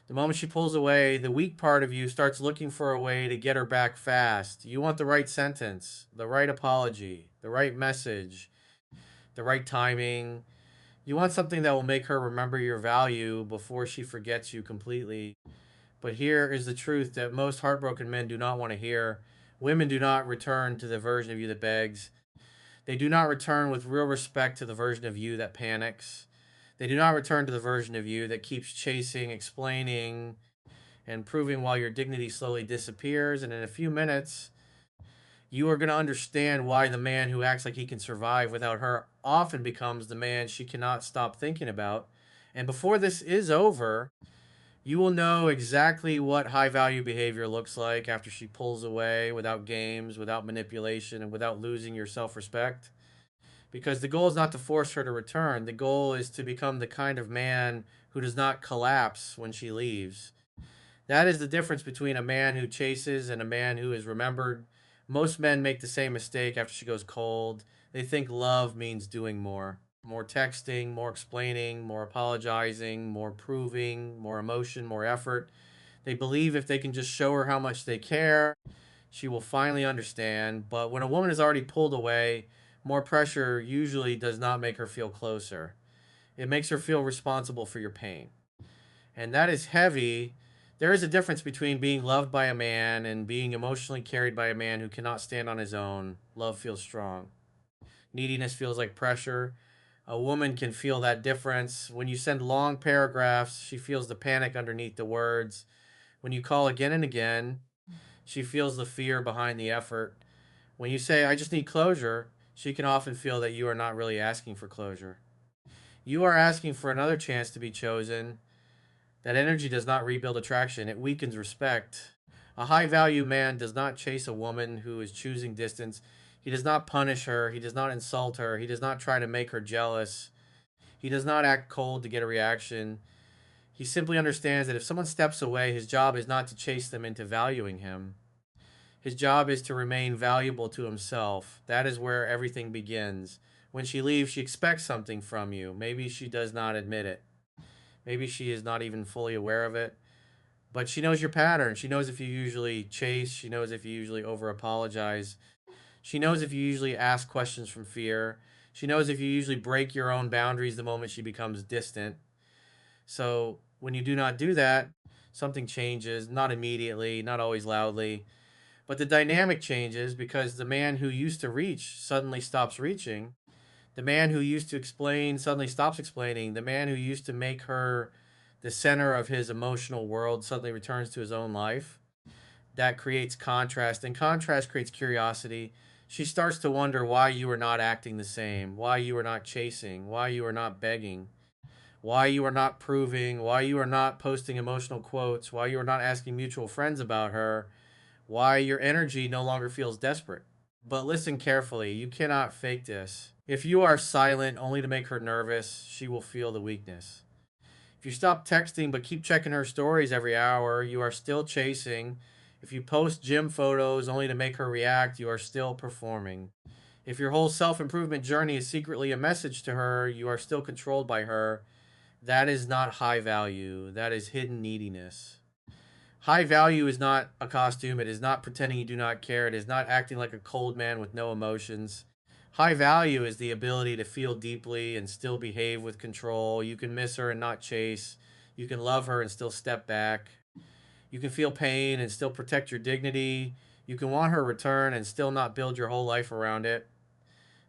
The moment she pulls away, the weak part of you starts looking for a way to get her back fast. You want the right sentence, the right apology, the right message, the right timing. You want something that will make her remember your value before she forgets you completely. But here is the truth that most heartbroken men do not want to hear. Women do not return to the version of you that begs. They do not return with real respect to the version of you that panics. They do not return to the version of you that keeps chasing, explaining, and proving while your dignity slowly disappears. And in a few minutes, you are going to understand why the man who acts like he can survive without her often becomes the man she cannot stop thinking about. And before this is over, you will know exactly what high value behavior looks like after she pulls away without games, without manipulation, and without losing your self respect. Because the goal is not to force her to return, the goal is to become the kind of man who does not collapse when she leaves. That is the difference between a man who chases and a man who is remembered. Most men make the same mistake after she goes cold. They think love means doing more. More texting, more explaining, more apologizing, more proving, more emotion, more effort. They believe if they can just show her how much they care, she will finally understand. But when a woman is already pulled away, more pressure usually does not make her feel closer. It makes her feel responsible for your pain. And that is heavy. There is a difference between being loved by a man and being emotionally carried by a man who cannot stand on his own. Love feels strong. Neediness feels like pressure. A woman can feel that difference. When you send long paragraphs, she feels the panic underneath the words. When you call again and again, she feels the fear behind the effort. When you say, I just need closure, she can often feel that you are not really asking for closure. You are asking for another chance to be chosen. That energy does not rebuild attraction, it weakens respect. A high value man does not chase a woman who is choosing distance. He does not punish her. He does not insult her. He does not try to make her jealous. He does not act cold to get a reaction. He simply understands that if someone steps away, his job is not to chase them into valuing him. His job is to remain valuable to himself. That is where everything begins. When she leaves, she expects something from you. Maybe she does not admit it. Maybe she is not even fully aware of it. But she knows your pattern. She knows if you usually chase. She knows if you usually over apologize. She knows if you usually ask questions from fear. She knows if you usually break your own boundaries the moment she becomes distant. So when you do not do that, something changes, not immediately, not always loudly, but the dynamic changes because the man who used to reach suddenly stops reaching. The man who used to explain suddenly stops explaining. The man who used to make her the center of his emotional world suddenly returns to his own life. That creates contrast, and contrast creates curiosity. She starts to wonder why you are not acting the same, why you are not chasing, why you are not begging, why you are not proving, why you are not posting emotional quotes, why you are not asking mutual friends about her, why your energy no longer feels desperate. But listen carefully, you cannot fake this. If you are silent only to make her nervous, she will feel the weakness. If you stop texting but keep checking her stories every hour, you are still chasing. If you post gym photos only to make her react, you are still performing. If your whole self improvement journey is secretly a message to her, you are still controlled by her. That is not high value, that is hidden neediness. High value is not a costume. It is not pretending you do not care. It is not acting like a cold man with no emotions. High value is the ability to feel deeply and still behave with control. You can miss her and not chase. You can love her and still step back. You can feel pain and still protect your dignity. You can want her return and still not build your whole life around it.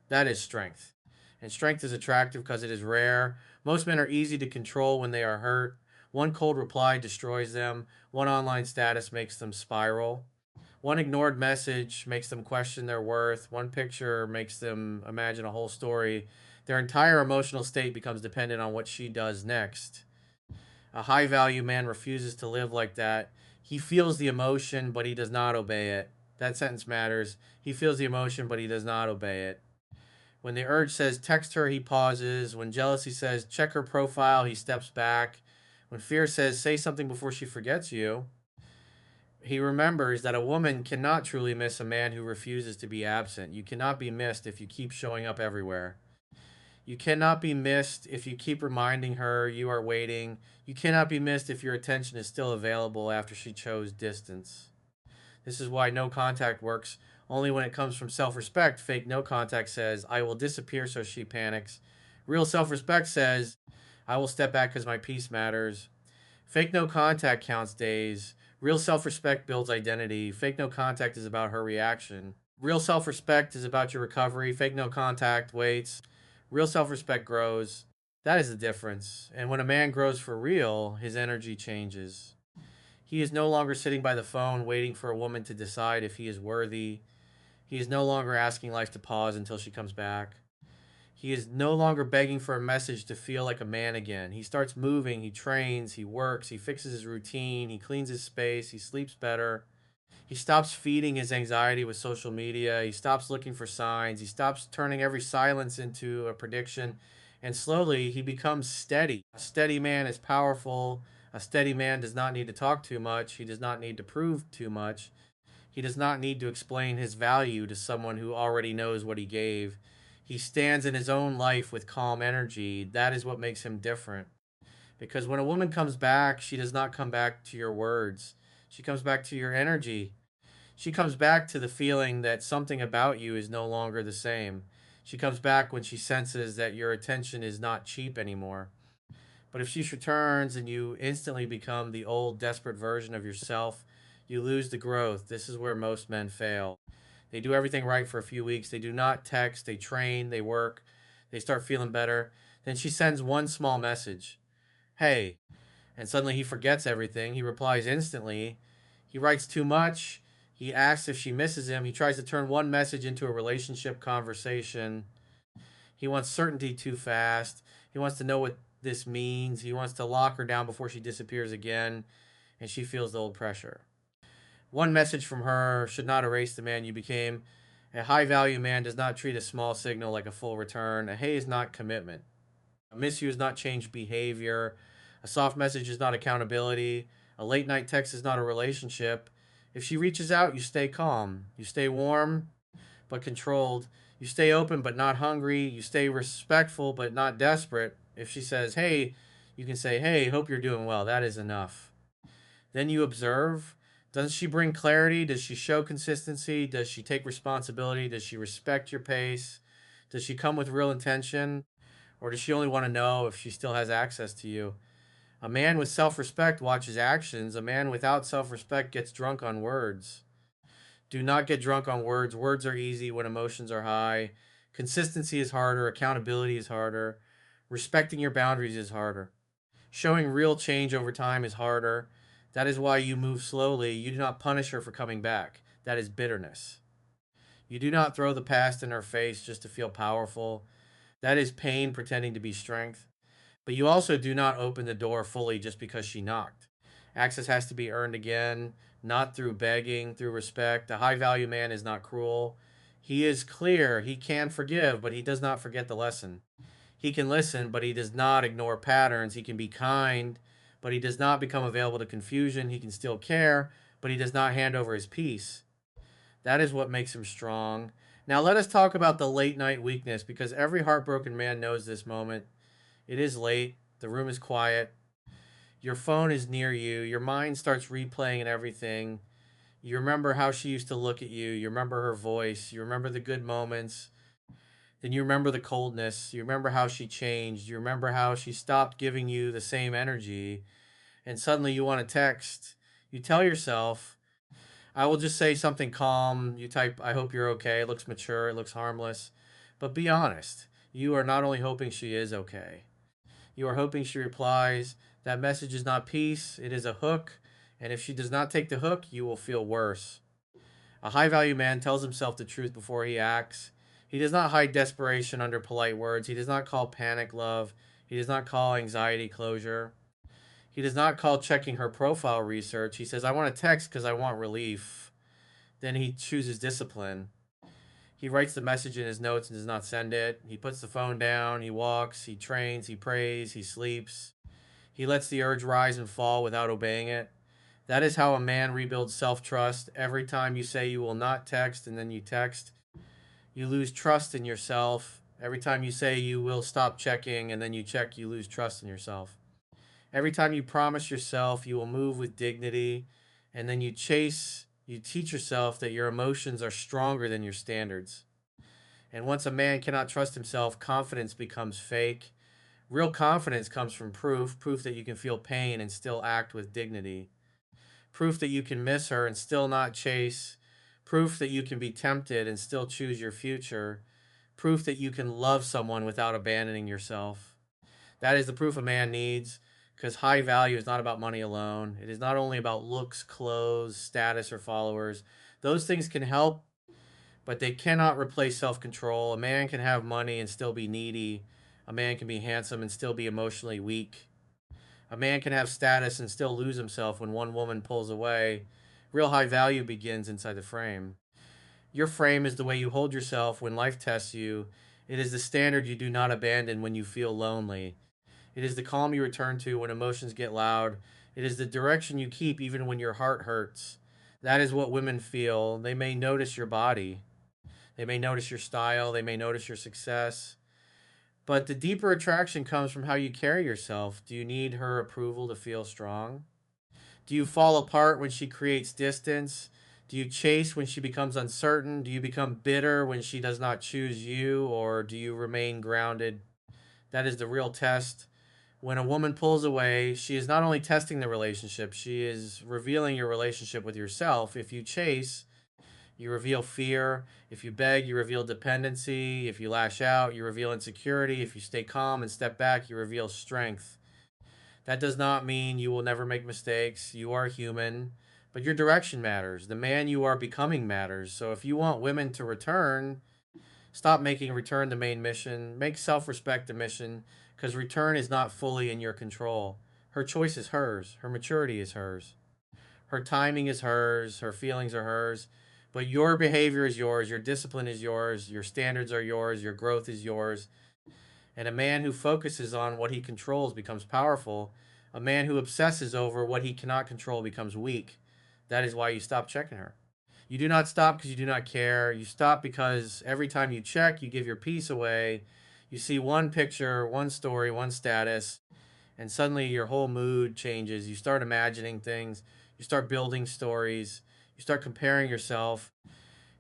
That is strength. And strength is attractive because it is rare. Most men are easy to control when they are hurt. One cold reply destroys them. One online status makes them spiral. One ignored message makes them question their worth. One picture makes them imagine a whole story. Their entire emotional state becomes dependent on what she does next. A high value man refuses to live like that. He feels the emotion, but he does not obey it. That sentence matters. He feels the emotion, but he does not obey it. When the urge says text her, he pauses. When jealousy says check her profile, he steps back. When fear says say something before she forgets you, he remembers that a woman cannot truly miss a man who refuses to be absent. You cannot be missed if you keep showing up everywhere. You cannot be missed if you keep reminding her you are waiting. You cannot be missed if your attention is still available after she chose distance. This is why no contact works only when it comes from self respect. Fake no contact says, I will disappear, so she panics. Real self respect says, I will step back because my peace matters. Fake no contact counts days. Real self respect builds identity. Fake no contact is about her reaction. Real self respect is about your recovery. Fake no contact waits. Real self respect grows. That is the difference. And when a man grows for real, his energy changes. He is no longer sitting by the phone waiting for a woman to decide if he is worthy. He is no longer asking life to pause until she comes back. He is no longer begging for a message to feel like a man again. He starts moving, he trains, he works, he fixes his routine, he cleans his space, he sleeps better. He stops feeding his anxiety with social media. He stops looking for signs. He stops turning every silence into a prediction. And slowly he becomes steady. A steady man is powerful. A steady man does not need to talk too much. He does not need to prove too much. He does not need to explain his value to someone who already knows what he gave. He stands in his own life with calm energy. That is what makes him different. Because when a woman comes back, she does not come back to your words. She comes back to your energy. She comes back to the feeling that something about you is no longer the same. She comes back when she senses that your attention is not cheap anymore. But if she returns and you instantly become the old, desperate version of yourself, you lose the growth. This is where most men fail. They do everything right for a few weeks. They do not text, they train, they work, they start feeling better. Then she sends one small message. Hey, and suddenly he forgets everything. He replies instantly. He writes too much. He asks if she misses him. He tries to turn one message into a relationship conversation. He wants certainty too fast. He wants to know what this means. He wants to lock her down before she disappears again, and she feels the old pressure. One message from her should not erase the man you became. A high value man does not treat a small signal like a full return. A hey is not commitment. A miss you is not change behavior. A soft message is not accountability. A late night text is not a relationship. If she reaches out, you stay calm. You stay warm but controlled. You stay open but not hungry. You stay respectful but not desperate. If she says, hey, you can say, hey, hope you're doing well. That is enough. Then you observe. Does she bring clarity? Does she show consistency? Does she take responsibility? Does she respect your pace? Does she come with real intention? Or does she only want to know if she still has access to you? A man with self respect watches actions. A man without self respect gets drunk on words. Do not get drunk on words. Words are easy when emotions are high. Consistency is harder. Accountability is harder. Respecting your boundaries is harder. Showing real change over time is harder. That is why you move slowly. You do not punish her for coming back. That is bitterness. You do not throw the past in her face just to feel powerful. That is pain pretending to be strength. But you also do not open the door fully just because she knocked. Access has to be earned again, not through begging, through respect. A high value man is not cruel. He is clear. He can forgive, but he does not forget the lesson. He can listen, but he does not ignore patterns. He can be kind, but he does not become available to confusion. He can still care, but he does not hand over his peace. That is what makes him strong. Now, let us talk about the late night weakness because every heartbroken man knows this moment. It is late. The room is quiet. Your phone is near you. Your mind starts replaying and everything. You remember how she used to look at you. You remember her voice. You remember the good moments. Then you remember the coldness. You remember how she changed. You remember how she stopped giving you the same energy. And suddenly you want to text. You tell yourself, I will just say something calm. You type, I hope you're okay. It looks mature. It looks harmless. But be honest. You are not only hoping she is okay. You are hoping she replies. That message is not peace, it is a hook. And if she does not take the hook, you will feel worse. A high value man tells himself the truth before he acts. He does not hide desperation under polite words. He does not call panic love. He does not call anxiety closure. He does not call checking her profile research. He says, I want to text because I want relief. Then he chooses discipline. He writes the message in his notes and does not send it. He puts the phone down. He walks. He trains. He prays. He sleeps. He lets the urge rise and fall without obeying it. That is how a man rebuilds self trust. Every time you say you will not text and then you text, you lose trust in yourself. Every time you say you will stop checking and then you check, you lose trust in yourself. Every time you promise yourself you will move with dignity and then you chase, you teach yourself that your emotions are stronger than your standards. And once a man cannot trust himself, confidence becomes fake. Real confidence comes from proof that you can feel pain and still act with dignity, proof that you can miss her and still not chase, proof that you can be tempted and still choose your future, proof that you can love someone without abandoning yourself. That is the proof a man needs, because high value is not about money alone. It is not only about looks, clothes, status, or followers. Those things can help, but they cannot replace self control. A man can have money and still be needy. A man can be handsome and still be emotionally weak. A man can have status and still lose himself when one woman pulls away. Real high value begins inside the frame. Your frame is the way you hold yourself when life tests you. It is the standard you do not abandon when you feel lonely. It is the calm you return to when emotions get loud. It is the direction you keep even when your heart hurts. That is what women feel. They may notice your body. They may notice your style. They may notice your success. But the deeper attraction comes from how you carry yourself. Do you need her approval to feel strong? Do you fall apart when she creates distance? Do you chase when she becomes uncertain? Do you become bitter when she does not choose you? Or do you remain grounded? That is the real test. When a woman pulls away, she is not only testing the relationship, she is revealing your relationship with yourself. If you chase, you reveal fear. If you beg, you reveal dependency. If you lash out, you reveal insecurity. If you stay calm and step back, you reveal strength. That does not mean you will never make mistakes. You are human, but your direction matters. The man you are becoming matters. So if you want women to return, stop making return the main mission. Make self respect the mission, because return is not fully in your control. Her choice is hers, her maturity is hers, her timing is hers, her feelings are hers. But your behavior is yours, your discipline is yours, your standards are yours, your growth is yours. And a man who focuses on what he controls becomes powerful. A man who obsesses over what he cannot control becomes weak. That is why you stop checking her. You do not stop because you do not care. You stop because every time you check, you give your peace away. You see one picture, one story, one status, and suddenly your whole mood changes. You start imagining things. You start building stories. You start comparing yourself.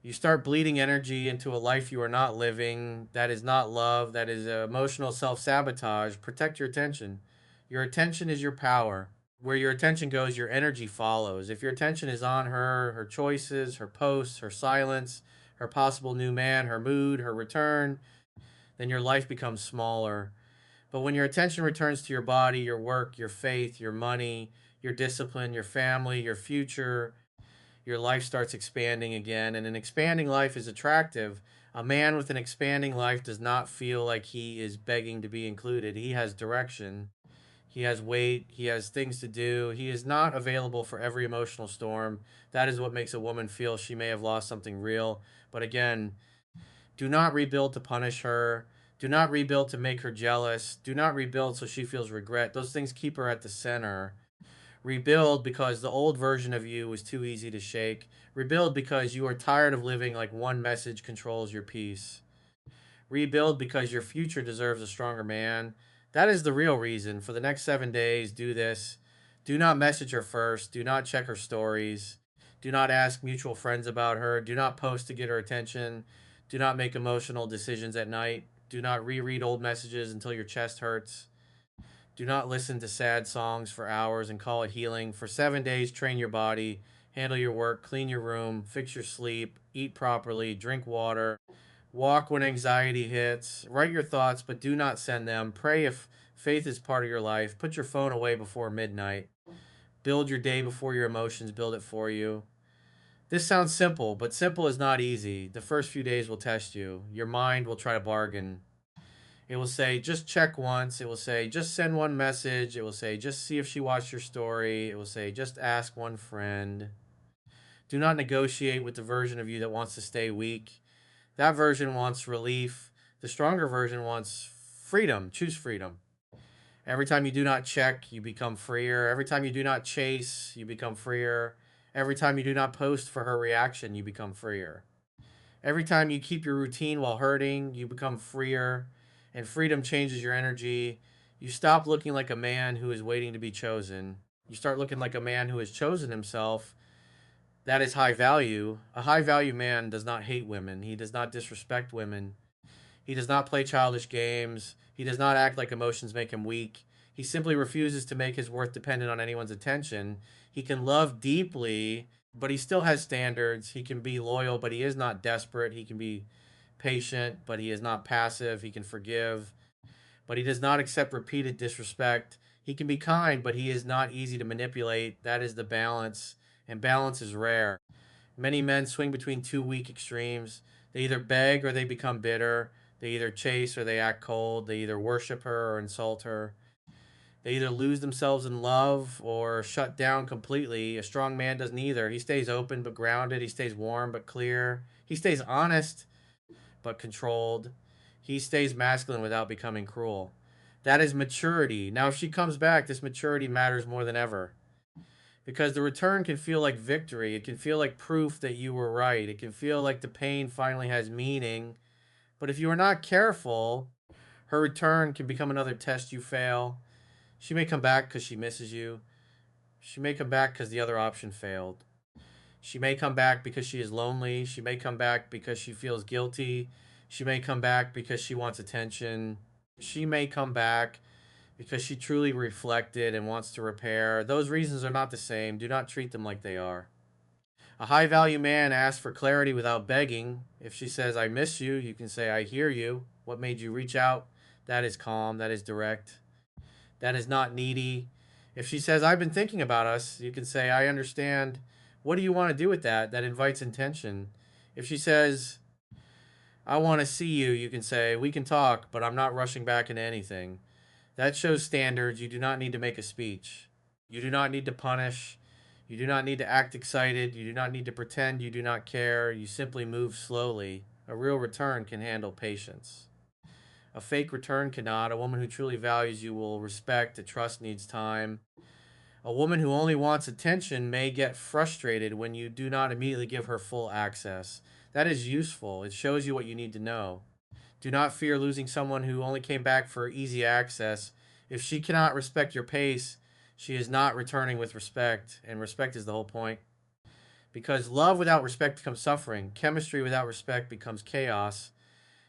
You start bleeding energy into a life you are not living. That is not love. That is emotional self sabotage. Protect your attention. Your attention is your power. Where your attention goes, your energy follows. If your attention is on her, her choices, her posts, her silence, her possible new man, her mood, her return, then your life becomes smaller. But when your attention returns to your body, your work, your faith, your money, your discipline, your family, your future, your life starts expanding again. And an expanding life is attractive. A man with an expanding life does not feel like he is begging to be included. He has direction. He has weight. He has things to do. He is not available for every emotional storm. That is what makes a woman feel she may have lost something real. But again, do not rebuild to punish her. Do not rebuild to make her jealous. Do not rebuild so she feels regret. Those things keep her at the center. Rebuild because the old version of you was too easy to shake. Rebuild because you are tired of living like one message controls your peace. Rebuild because your future deserves a stronger man. That is the real reason. For the next 7 days, do this. Do not message her first. Do not check her stories. Do not ask mutual friends about her. Do not post to get her attention. Do not make emotional decisions at night. Do not reread old messages until your chest hurts. Do not listen to sad songs for hours and call it healing. For 7 days, train your body, handle your work, clean your room, fix your sleep, eat properly, drink water, walk when anxiety hits, write your thoughts, but do not send them. Pray if faith is part of your life. Put your phone away before midnight. Build your day before your emotions build it for you. This sounds simple, but simple is not easy. The first few days will test you. Your mind will try to bargain. It will say, just check once. It will say, just send one message. It will say, just see if she watched your story. It will say, just ask one friend. Do not negotiate with the version of you that wants to stay weak. That version wants relief. The stronger version wants freedom. Choose freedom. Every time you do not check, you become freer. Every time you do not chase, you become freer. Every time you do not post for her reaction, you become freer. Every time you keep your routine while hurting, you become freer, and freedom changes your energy. You stop looking like a man who is waiting to be chosen. You start looking like a man who has chosen himself. That is high value. A high value man does not hate women. He does not disrespect women. He does not play childish games. He does not act like emotions make him weak. He simply refuses to make his worth dependent on anyone's attention. He can love deeply, but he still has standards. He can be loyal, but he is not desperate. He can be patient, but he is not passive. He can forgive, but he does not accept repeated disrespect. He can be kind, but he is not easy to manipulate. That is the balance, and balance is rare. Many men swing between two weak extremes. They either beg or they become bitter. They either chase or they act cold. They either worship her or insult her. They either lose themselves in love or shut down completely. A strong man does neither. He stays open but grounded. He stays warm but clear. He stays honest but controlled. He stays masculine without becoming cruel. That is maturity. Now, if she comes back, this maturity matters more than ever because the return can feel like victory. It can feel like proof that you were right. It can feel like the pain finally has meaning. But if you are not careful, her return can become another test you fail. She may come back because she misses you. She may come back because the other option failed. She may come back because she is lonely. She may come back because she feels guilty. She may come back because she wants attention. She may come back because she truly reflected and wants to repair. Those reasons are not the same. Do not treat them like they are. A high value man asks for clarity without begging. If she says, I miss you, you can say, I hear you. What made you reach out? That is calm. That is direct. That is not needy. If she says, I've been thinking about us, you can say, I understand. What do you want to do with that? That invites intention. If she says, I want to see you, you can say, we can talk, but I'm not rushing back into anything. That shows standards. You do not need to make a speech. You do not need to punish. You do not need to act excited. You do not need to pretend you do not care. You simply move slowly. A real return can handle patience. A fake return cannot. A woman who truly values you will respect. A trust needs time. A woman who only wants attention may get frustrated when you do not immediately give her full access. That is useful. It shows you what you need to know. Do not fear losing someone who only came back for easy access. If she cannot respect your pace, she is not returning with respect, and respect is the whole point. Because love without respect becomes suffering, chemistry without respect becomes chaos,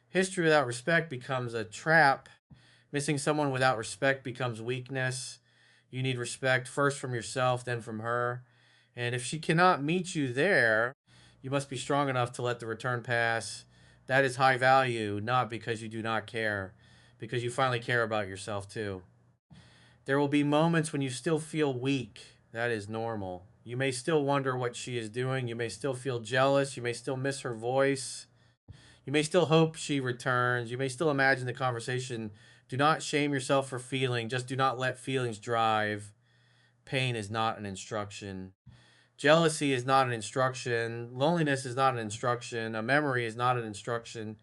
history without respect becomes a trap, missing someone without respect becomes weakness. You need respect first from yourself, then from her. And if she cannot meet you there, you must be strong enough to let the return pass. That is high value, not because you do not care, because you finally care about yourself too. There will be moments when you still feel weak. That is normal. You may still wonder what she is doing. You may still feel jealous. You may still miss her voice. You may still hope she returns. You may still imagine the conversation. Do not shame yourself for feeling. Just do not let feelings drive. Pain is not an instruction. Jealousy is not an instruction. Loneliness is not an instruction. A memory is not an instruction.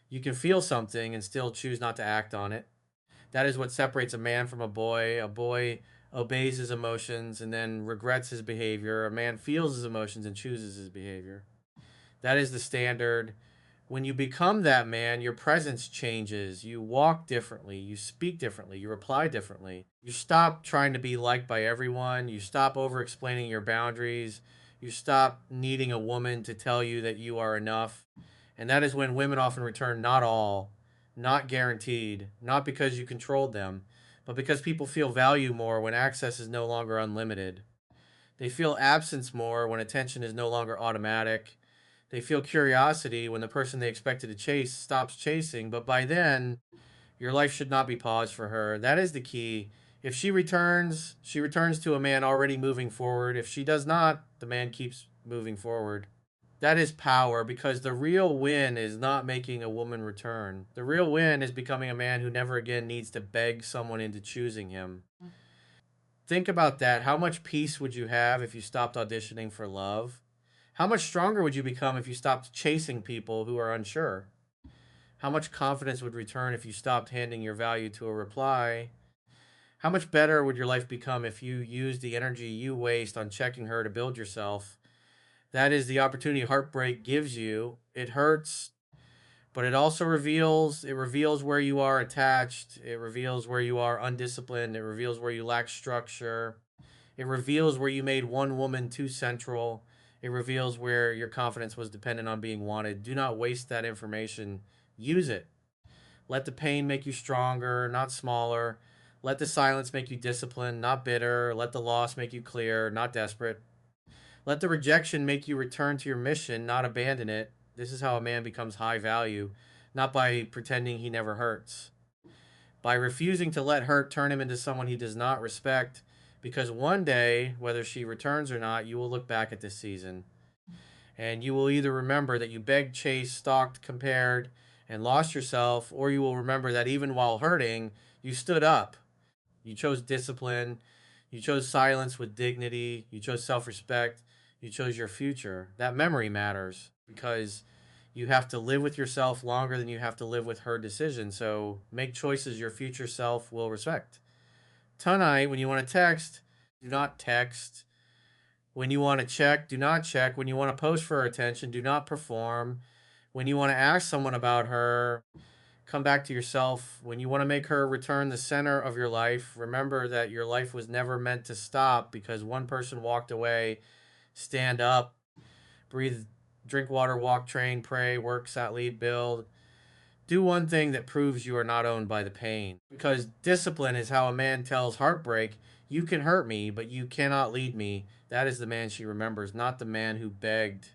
You can feel something and still choose not to act on it. That is what separates a man from a boy. A boy obeys his emotions and then regrets his behavior. A man feels his emotions and chooses his behavior. That is the standard. When you become that man, your presence changes. You walk differently. You speak differently. You reply differently. You stop trying to be liked by everyone. You stop over explaining your boundaries. You stop needing a woman to tell you that you are enough. And that is when women often return, not all, not guaranteed, not because you controlled them, but because people feel value more when access is no longer unlimited. They feel absence more when attention is no longer automatic. They feel curiosity when the person they expected to chase stops chasing, but by then, your life should not be paused for her. That is the key. If she returns to a man already moving forward. If she does not, the man keeps moving forward. That is power because the real win is not making a woman return. The real win is becoming a man who never again needs to beg someone into choosing him. Think about that. How much peace would you have if you stopped auditioning for love? How much stronger would you become if you stopped chasing people who are unsure? How much confidence would return if you stopped handing your value to a reply? How much better would your life become if you used the energy you waste on checking her to build yourself? That is the opportunity heartbreak gives you. It hurts, but it also reveals where you are attached. It reveals where you are undisciplined. It reveals where you lack structure. It reveals where you made one woman too central. It reveals where your confidence was dependent on being wanted. Do not waste that information. Use it. Let the pain make you stronger, not smaller. Let the silence make you disciplined, not bitter. Let the loss make you clear, not desperate. Let the rejection make you return to your mission, not abandon it. This is how a man becomes high value, not by pretending he never hurts. By refusing to let hurt turn him into someone he does not respect, because one day, whether she returns or not, you will look back at this season and you will either remember that you begged, chased, stalked, compared, and lost yourself, or you will remember that even while hurting, you stood up. You chose discipline. You chose silence with dignity. You chose self respect. You chose your future. That memory matters because you have to live with yourself longer than you have to live with her decision. So make choices your future self will respect. Tonight, when you want to text, do not text. When you want to check, do not check. When you want to post for her attention, do not perform. When you want to ask someone about her, come back to yourself. When you want to make her return the center of your life, remember that your life was never meant to stop because one person walked away. Stand up, breathe, drink water, walk, train, pray, work, sat, lead, build. Do one thing that proves you are not owned by the pain. Because discipline is how a man tells heartbreak, you can hurt me, but you cannot lead me. That is the man she remembers, not the man who begged.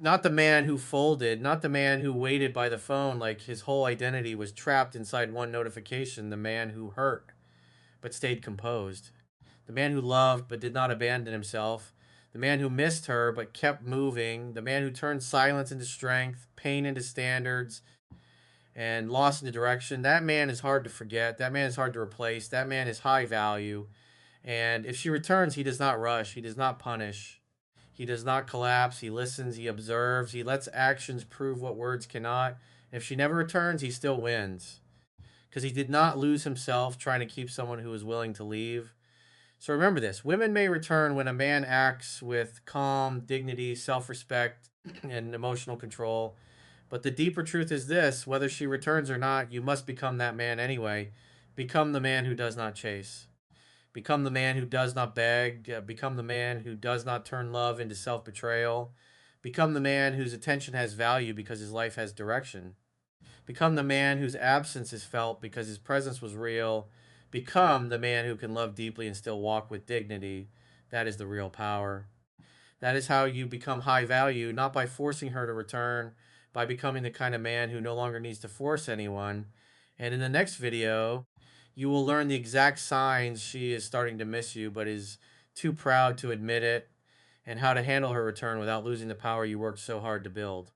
Not the man who folded, not the man who waited by the phone like his whole identity was trapped inside one notification. The man who hurt but stayed composed. The man who loved but did not abandon himself. The man who missed her but kept moving. The man who turned silence into strength, pain into standards, and lost into direction. That man is hard to forget. That man is hard to replace. That man is high value. And if she returns, he does not rush. He does not punish. He does not collapse. He listens. He observes. He lets actions prove what words cannot. If she never returns, he still wins. Because he did not lose himself trying to keep someone who was willing to leave. So remember this: women may return when a man acts with calm, dignity, self respect, and emotional control. But the deeper truth is this: whether she returns or not, you must become that man anyway. Become the man who does not chase. Become the man who does not beg. Become the man who does not turn love into self betrayal. Become the man whose attention has value because his life has direction. Become the man whose absence is felt because his presence was real. Become the man who can love deeply and still walk with dignity. That is the real power. That is how you become high value, not by forcing her to return, by becoming the kind of man who no longer needs to force anyone. And in the next video, you will learn the exact signs she is starting to miss you, but is too proud to admit it, and how to handle her return without losing the power you worked so hard to build.